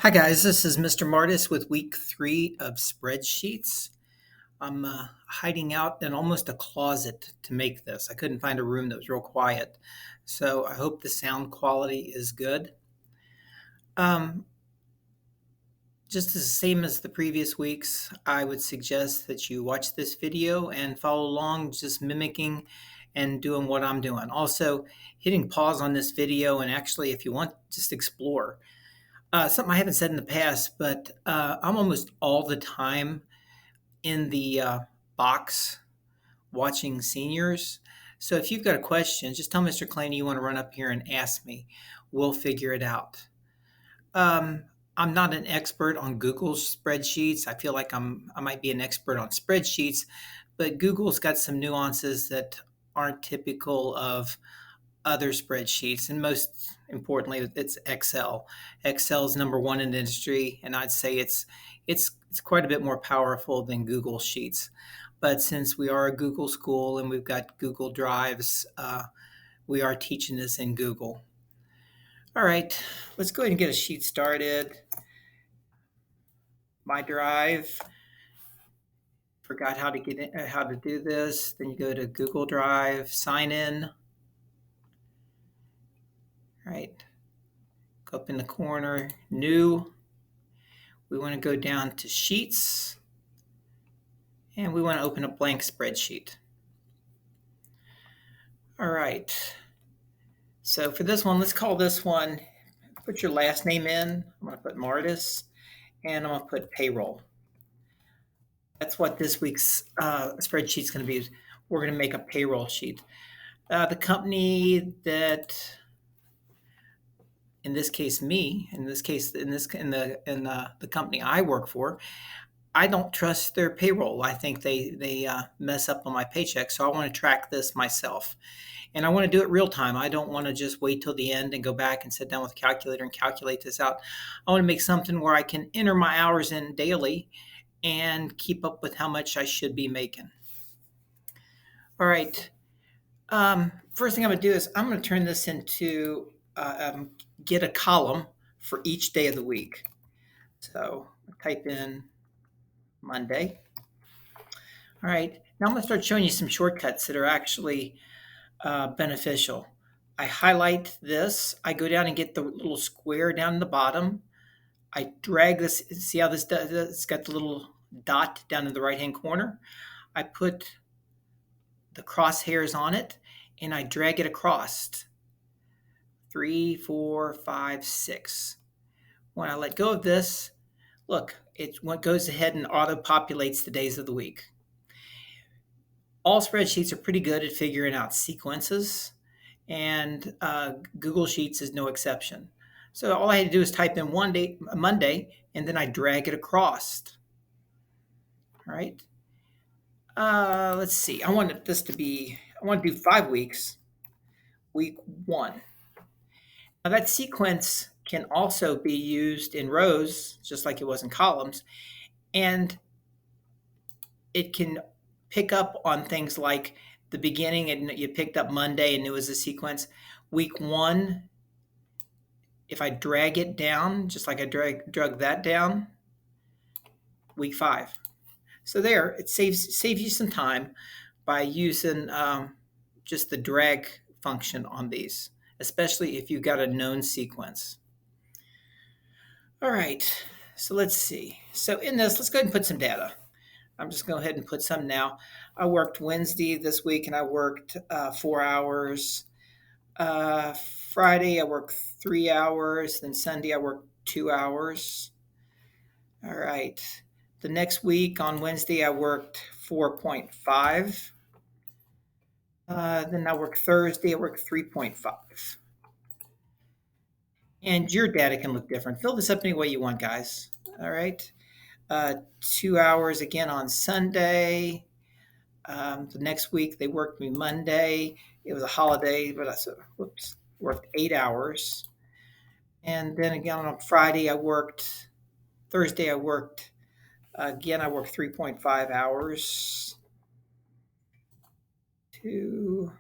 Hi guys, this is Mr. Martis with week 3 of Spreadsheets. I'm hiding out in almost a closet to make this. I couldn't find a room that was real quiet, so I hope the sound quality is good. Um, just the same as the previous weeks, I would suggest that you watch this video and follow along, just mimicking and doing what I'm doing. Also, hitting pause on this video and actually, if you want, just explore. Something I haven't said in the past, but I'm almost all the time in the box watching seniors. So if you've got a question, just tell Mr. Claney you want to run up here and ask me. We'll figure it out. I'm not an expert on Google's spreadsheets. I feel like I might be an expert on spreadsheets, but Google's got some nuances that aren't typical of other spreadsheets, and most importantly, it's Excel. Excel's number one in the industry, and I'd say it's quite a bit more powerful than Google Sheets. But since we are a Google school and we've got Google Drives, we are teaching this in Google. All right, let's go ahead and get a sheet started. My Drive. Forgot how to get in, how to do this. Then you go to Google Drive, sign in. All right. Go up in the corner, new. We want to go down to sheets and we want to open a blank spreadsheet. All right. So for this one, let's call this one, put your last name in. I'm going to put Martis and I'm going to put payroll. That's what this week's spreadsheet is going to be. We're going to make a payroll sheet. The company that, in this case, me, in the company I work for, I don't trust their payroll. I think they mess up on my paycheck, so I want to track this myself, and I want to do it real time. I don't want to just wait till the end and go back and sit down with a calculator and calculate this out. I want to make something where I can enter my hours in daily and keep up with how much I should be making. All right. First thing I'm going to do is I'm going to turn this into get a column for each day of the week. So type in Monday. All right, now I'm going to start showing you some shortcuts that are actually beneficial. I highlight this. I go down and get the little square down in the bottom. I drag this. See how this does? It's got the little dot down in the right-hand corner. I put the crosshairs on it, and I drag it across. 3, 4, 5, 6. When I let go of this, look, it goes ahead and auto-populates the days of the week. All spreadsheets are pretty good at figuring out sequences, and Google Sheets is no exception. So all I had to do is type in Monday, and then I drag it across. All right. Let's see. I want to do 5 weeks. Week 1. Now that sequence can also be used in rows, just like it was in columns, and it can pick up on things like the beginning, and you picked up Monday and it was a sequence. Week 1, if I drag it down, just like I drug that down, week 5. So there, it saves you some time by using just the drag function on these, especially if you've got a known sequence. All right, so let's see. So in this, let's go ahead and put some data. I'm just going to go ahead and put some now. I worked Wednesday this week, and I worked 4 hours. Friday, I worked 3 hours. Then Sunday, I worked 2 hours. All right. The next week on Wednesday, I worked 4.5. Then I worked Thursday, I worked 3.5. And your data can look different. Fill this up any way you want, guys. All right. 2 hours again on Sunday. The next week they worked me Monday. It was a holiday, but I worked 8 hours. And then again on Friday I worked. Thursday I worked. Again I worked 3.5 hours. 2.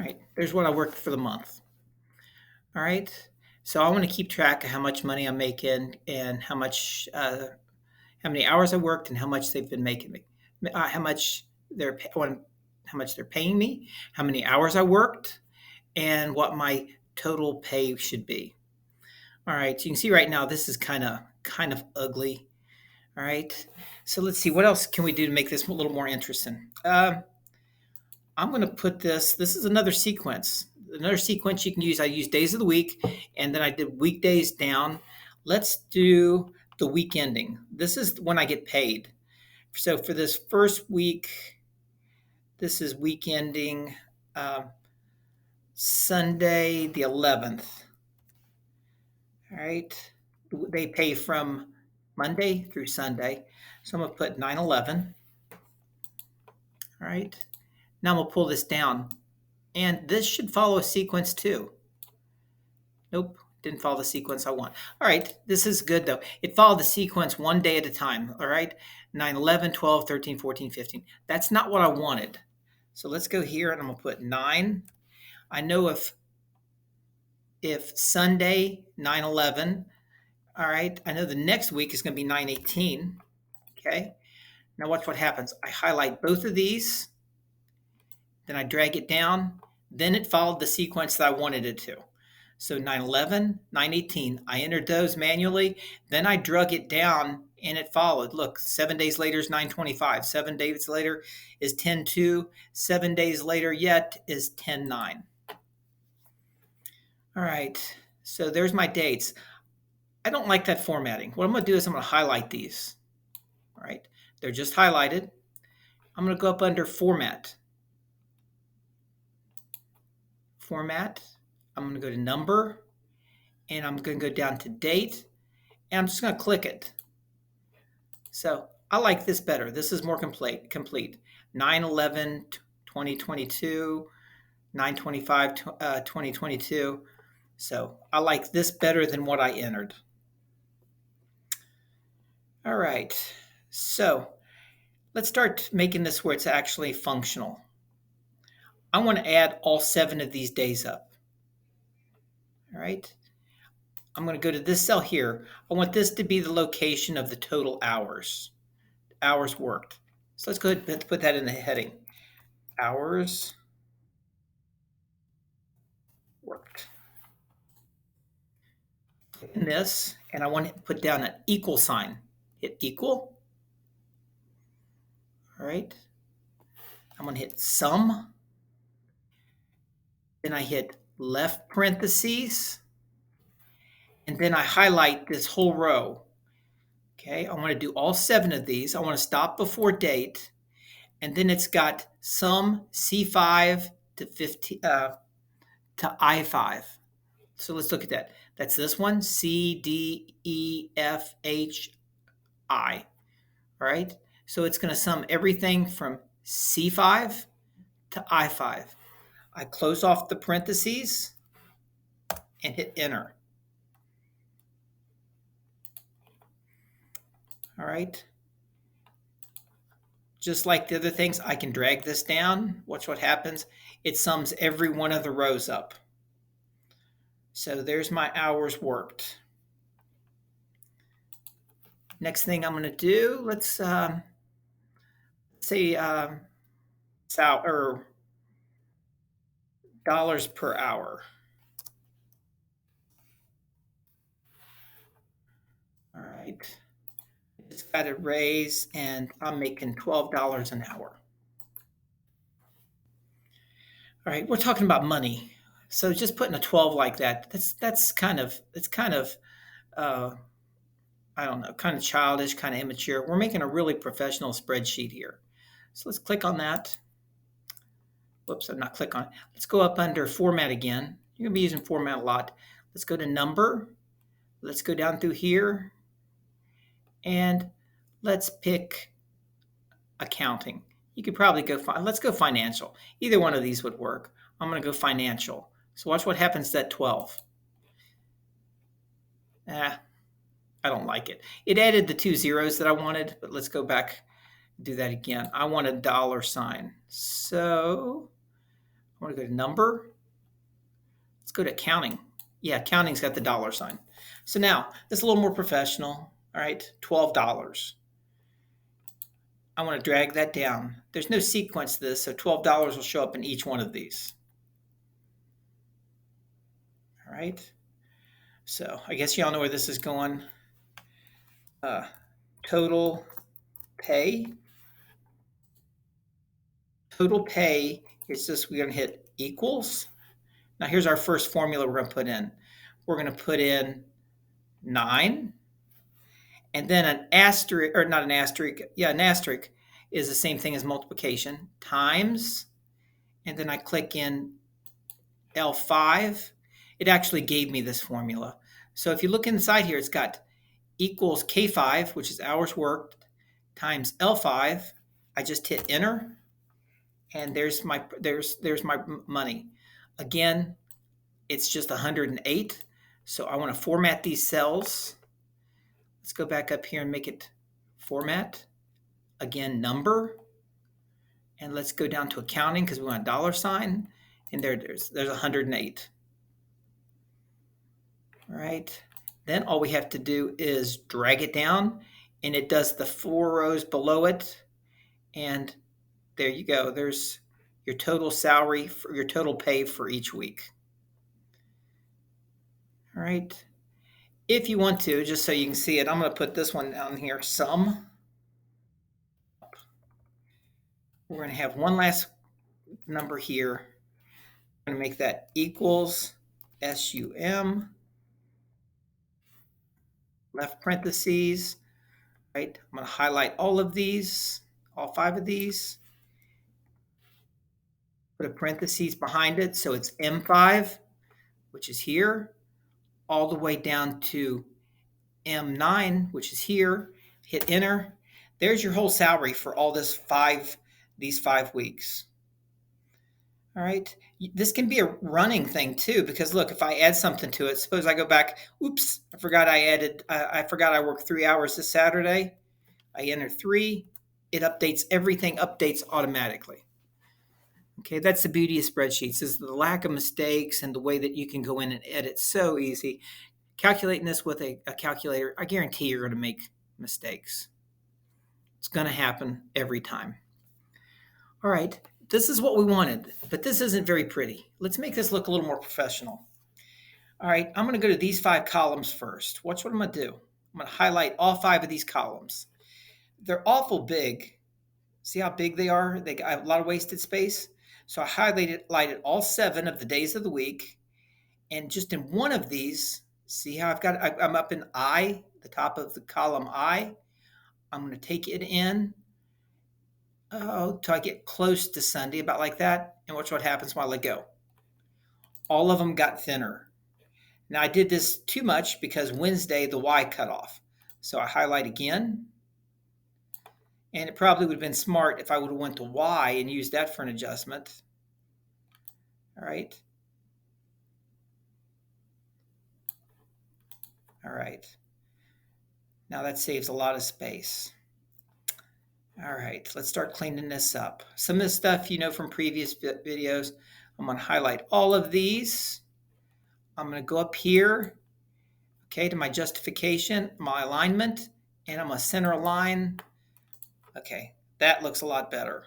right, there's what I worked for the month. All right. So I want to keep track of how much money I'm making and how many hours I worked and how much they've been making me, how much how much they're paying me, how many hours I worked, and what my total pay should be. All right. So you can see right now this is kind of ugly. All right. So let's see what else can we do to make this a little more interesting. I'm going to put this. This is another sequence. Another sequence you can use. I use days of the week, and then I did weekdays down. Let's do the week ending. This is when I get paid. So for this first week, this is week ending Sunday the 11th. All right. They pay from Monday through Sunday. So I'm going to put 9/11. All right. Now I'm going to pull this down. And this should follow a sequence too. Nope, didn't follow the sequence I want. All right, this is good though. It followed the sequence one day at a time. All right, 9, 11, 12, 13, 14, 15. That's not what I wanted. So let's go here and I'm going to put 9. I know if Sunday, 9/11, all right, I know the next week is going to be 9/18. Okay, now watch what happens. I highlight both of these, then I drag it down, then it followed the sequence that I wanted it to. So 9/11, 9/18, I entered those manually, then I drug it down and it followed. Look, 7 days later is 9/25. 7 days later is 10/2. 7 days later yet is 10/9. All right, so there's my dates. I don't like that formatting. What I'm going to do is I'm going to highlight these. All right, they're just highlighted. I'm going to go up under Format. Format. I'm going to go to Number, and I'm going to go down to Date, and I'm just going to click it. So I like this better. This is more complete. 9/11, 2022, 9/25, 2022. So I like this better than what I entered. All right. So let's start making this where it's actually functional. I want to add all 7 of these days up. All right. I'm going to go to this cell here. I want this to be the location of the total hours worked. So let's go ahead and put that in the heading. Hours worked. In this, and I want to put down an equal sign. Hit equal. All right. I'm going to hit sum. Then I hit left parentheses. And then I highlight this whole row. Okay, I want to do all 7 of these. I want to stop before date. And then it's got sum C5 to 15 to I5. So let's look at that. That's this one, C, D, E, F, H, I. All right. So it's going to sum everything from C5 to I5. I close off the parentheses and hit enter. All right. Just like the other things, I can drag this down. Watch what happens. It sums every one of the rows up. So there's my hours worked. Next thing I'm going to do, let's say dollars per hour. All right. It's got a raise, and I'm making $12 an hour. All right, we're talking about money. So just putting a 12 like that, that's kind of I don't know, kind of childish, kind of immature. We're making a really professional spreadsheet here. So let's click on that. Whoops, I'm not click on it. Let's go up under Format again. You're going to be using Format a lot. Let's go to Number. Let's go down through here. And let's pick Accounting. You could probably let's go Financial. Either one of these would work. I'm going to go Financial. So watch what happens to that 12. I don't like it. It added the 2 zeros that I wanted, but let's go back and do that again. I want a dollar sign. So I want to go to number. Let's go to accounting. Yeah, accounting's got the dollar sign. So now this is a little more professional. All right, $12. I want to drag that down. There's no sequence to this, so $12 will show up in each one of these. All right. So I guess y'all know where this is going. Total pay. Total pay is just, we're going to hit equals. Now here's our first formula we're going to put in. We're going to put in 9. And then an asterisk, or not an asterisk, yeah, an asterisk is the same thing as multiplication, times, and then I click in L5. It actually gave me this formula. So if you look inside here, it's got equals K5, which is hours worked, times L5. I just hit enter, and there's my money. Again, it's just 108. So I want to format these cells. Let's go back up here and make it format. Again, number. And let's go down to accounting because we want a dollar sign. And there's 108. All right. Then all we have to do is drag it down, and it does the 4 rows below it. And there you go. There's your total salary, for your total pay for each week. All right. If you want to, just so you can see it, I'm going to put this one down here, sum. We're going to have one last number here. I'm going to make that equals SUM, left parentheses, right? I'm going to highlight all of these, all 5 of these, put a parentheses behind it, so it's M5, which is here, all the way down to M9, which is here. Hit enter. There's your whole salary for all these 5 weeks. All right. This can be a running thing too, because look, if I add something to it, suppose I go back, oops, I forgot I worked 3 hours this Saturday. I enter 3. It updates, everything updates automatically. Okay, that's the beauty of spreadsheets, is the lack of mistakes and the way that you can go in and edit so easy. Calculating this with a calculator, I guarantee you're going to make mistakes. It's going to happen every time. All right, this is what we wanted, but this isn't very pretty. Let's make this look a little more professional. All right, I'm going to go to these 5 columns first. Watch what I'm going to do. I'm going to highlight all 5 of these columns. They're awful big. See how big they are? They got a lot of wasted space. So I highlighted all 7 of the days of the week. And just in one of these, see how I'm up in I, the top of the column I. I'm going to take it in till I get close to Sunday, about like that. And watch what happens while I go. All of them got thinner. Now I did this too much because Wednesday the Y cut off. So I highlight again. And it probably would have been smart if I would have went to Y and used that for an adjustment. All right. All right. Now that saves a lot of space. All right, let's start cleaning this up. Some of this stuff you know from previous videos. I'm going to highlight all of these. I'm going to go up here, okay, to my justification, my alignment, and I'm going to center align. Okay, that looks a lot better.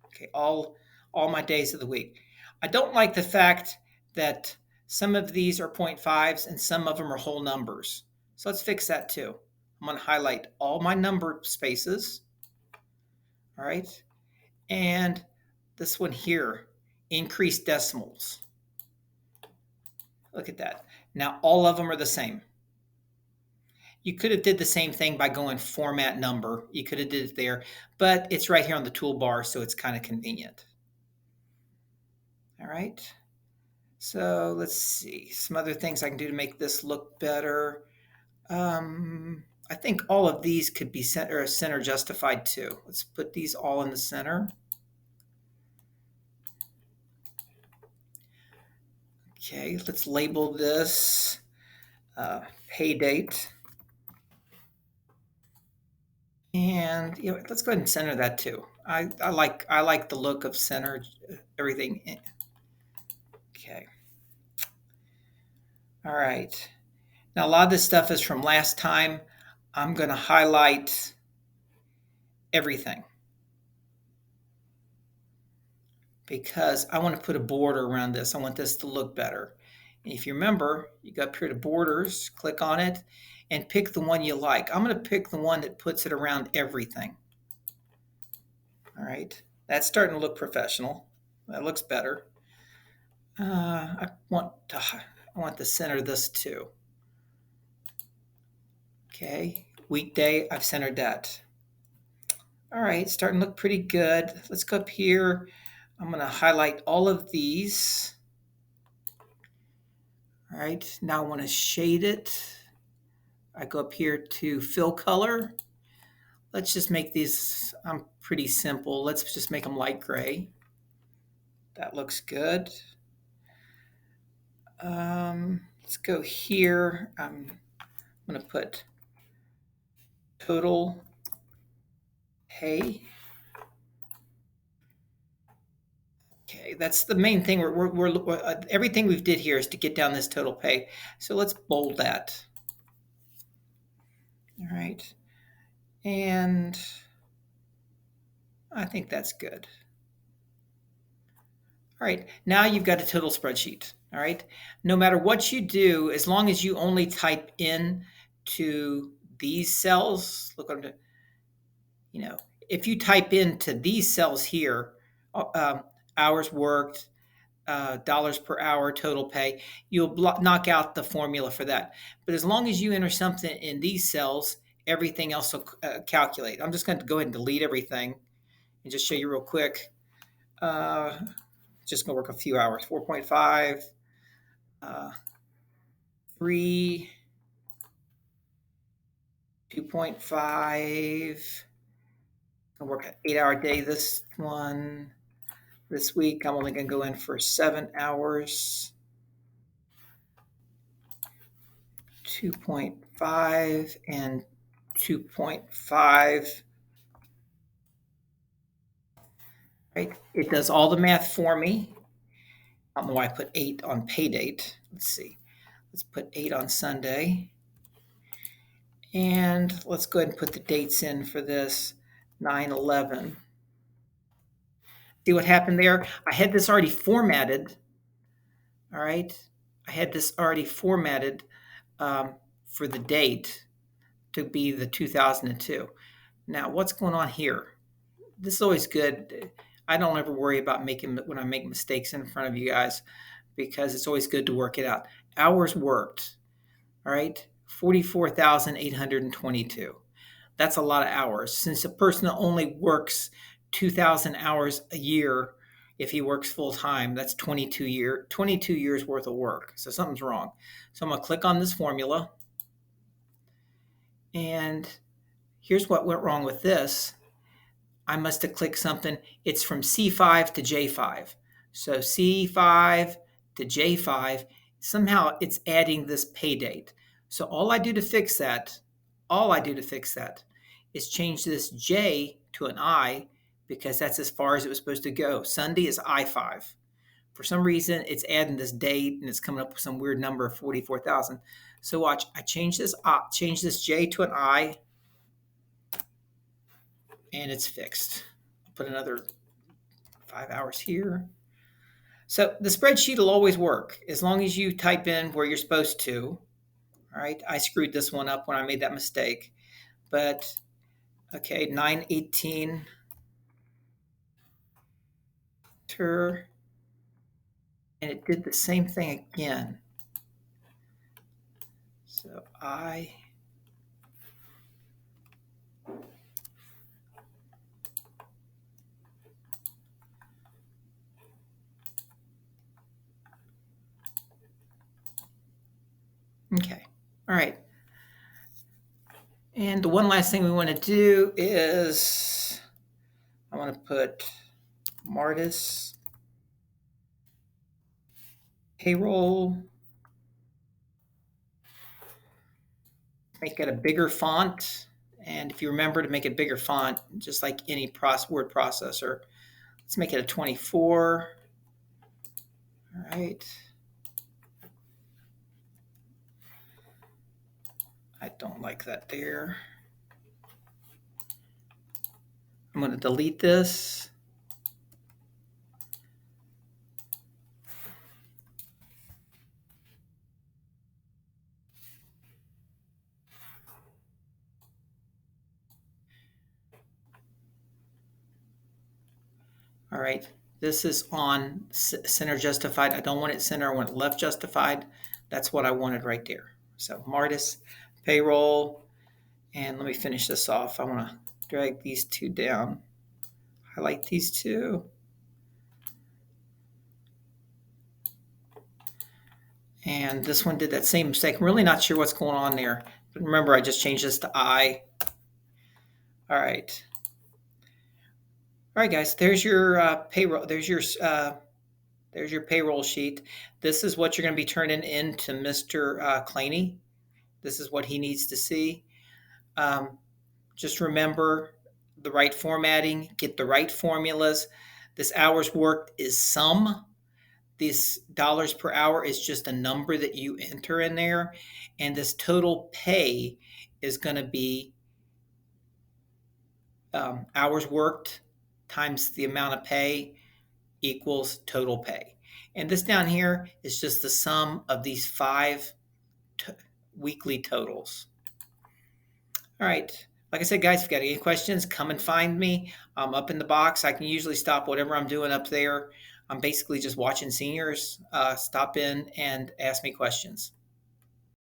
Okay, all my days of the week. I don't like the fact that some of these are 0.5s and some of them are whole numbers. So let's fix that too. I'm going to highlight all my number spaces. All right. And this one here, increase decimals. Look at that. Now all of them are the same. You could have did the same thing by going format number. You could have did it there, but it's right here on the toolbar, so it's kind of convenient. All right. So let's see. Some other things I can do to make this look better. I think all of these could be center justified too. Let's put these all in the center. Okay, let's label this pay date. And let's go ahead and center that too. I like the look of center everything. All right. Now, a lot of this stuff is from last time. I'm going to highlight everything because I want to put a border around this. I want this to look better. And if you remember, you go up here to borders, click on it, and pick the one you like. I'm going to pick the one that puts it around everything. All right. That's starting to look professional. That looks better. I want to center this too. Okay. Weekday, I've centered that. All right, starting to look pretty good. Let's go up here. I'm going to highlight all of these. All right, now I want to shade it. I go up here to fill color. Let's just make these pretty simple. Let's just make them light gray. That looks good. Let's go here. I'm going to put total pay. Okay, that's the main thing. Everything we've did here is to get down this total pay. So let's bold that. All right. And I think that's good. All right, now you've got a total spreadsheet. All right, no matter what you do, as long as you only type in to these cells, look what I'm doing. If you type into these cells here, hours worked, dollars per hour, total pay, you'll knock out the formula for that. But as long as you enter something in these cells, everything else will calculate. I'm just going to go ahead and delete everything and just show you real quick. Just going to work a few hours. 4.5, 3, 2.5. Going to work an 8-hour day this one. This week, I'm only going to go in for 7 hours. 2.5 and 2.5. Right? It does all the math for me. I don't know why I put 8 on pay date. Let's see. Let's put 8 on Sunday. And let's go ahead and put the dates in for this 9/11. See what happened there? I had this already formatted. All right. I had this already formatted for the date to be the 2002. Now, what's going on here? This is always good. I don't ever worry about when I make mistakes in front of you guys because it's always good to work it out. Hours worked. All right. 44,822. That's a lot of hours. Since a person only works 2,000 hours a year, if he works full time, that's 22 years worth of work. So something's wrong. So I'm going to click on this formula. And here's what went wrong with this. I must have clicked something. It's from C5 to J5. So C5 to J5, somehow it's adding this pay date. So all I do to fix that is change this J to an I because that's as far as it was supposed to go. Sunday is I5. For some reason, it's adding this date and it's coming up with some weird number of 44,000. So watch, I change this J to an I and it's fixed. I'll put another 5 hours here. So the spreadsheet will always work as long as you type in where you're supposed to. All right, I screwed this one up when I made that mistake. But, okay, 9/18. And it did the same thing again. So okay, all right. And the one last thing we want to do is I want to put Martis payroll. Make it a bigger font. And if you remember to make it bigger font, just like any word processor, let's make it a 24. All right. I don't like that there. I'm going to delete this. All right, this is on center justified. I don't want it center, I want it left justified. That's what I wanted right there. So Martis, payroll, and let me finish this off. I want to drag these two down, highlight these two. And this one did that same mistake. I'm really not sure what's going on there. But remember, I just changed this to I. All right. All right, guys. There's your payroll. There's your payroll sheet. This is what you're going to be turning in to Mr. Claney. This is what he needs to see. Just remember the right formatting. Get the right formulas. This hours worked is sum. This dollars per hour is just a number that you enter in there. And this total pay is going to be hours worked times the amount of pay equals total pay. And this down here is just the sum of these five weekly totals. All right. Like I said, guys, if you got any questions, come and find me. I'm up in the box. I can usually stop whatever I'm doing up there. I'm basically just watching seniors stop in and ask me questions.